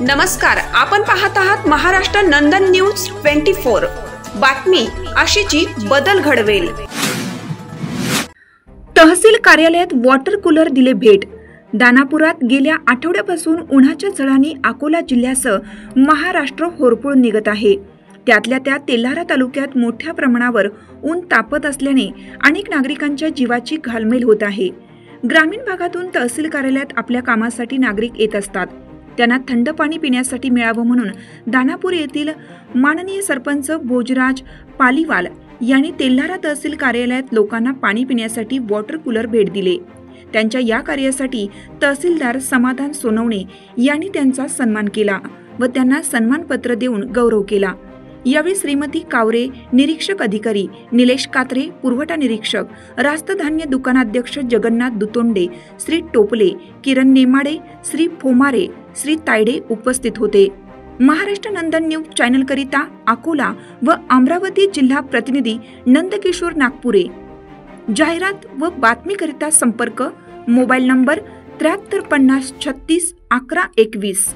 नमस्कार, आपण पाहत आहात महाराष्ट्र नंदन न्यूज 24। बातमी आशीची बदल घडवेल। तहसील कार्यालयात वॉटर कूलर दिले भेट। दानापुरात गेल्या आठवड्यापासून उन्हाच्या झळांनी अकोला जिल्ह्यासह महाराष्ट्र होरपळून निघत आहे। त्यातल्या त्यात तेल्हारा तालुक्यात मोठ्या प्रमाणावर ऊन तापत असल्याने अनेक नागरिकांच्या जीवाची घालमेल होत आहे। ग्रामीण भागातून तहसील कार्यालयात आपल्या कामासाठी नागरिक येत असतात। त्यांना थंड पाणी पिण्यासाठी मिळावं म्हणून दानापूर येथील माननीय सरपंच भोजराज पालीवाल यांनी तेल्हारा तहसील कार्यालयात लोकांना पाणी पिण्यासाठी वॉटर कूलर भेट दिले। त्यांच्या या कार्यासाठी तहसीलदार समाधान सोनवणे यांनी त्यांचा सन्मान केला व त्यांना सन्मानपत्र देऊन गौरव केला। यावेळी श्रीमती कावरे निरीक्षक अधिकारी, निलेश कात्रे पुरवठा निरीक्षक, रास्त धान्य दुकानाध्यक्ष जगन्नाथ दुतोंडे, श्री टोपले, किरण नेमाडे, श्री फोमारे, श्री तायडे उपस्थित होते। महाराष्ट्र नंदन न्यूज चॅनल करिता अकोला व अमरावती जिल्हा प्रतिनिधी नंदकिशोर नागपुरे। जाहिरात व बातमी करिता संपर्क मोबाईल नंबर 73 50 36 11 21।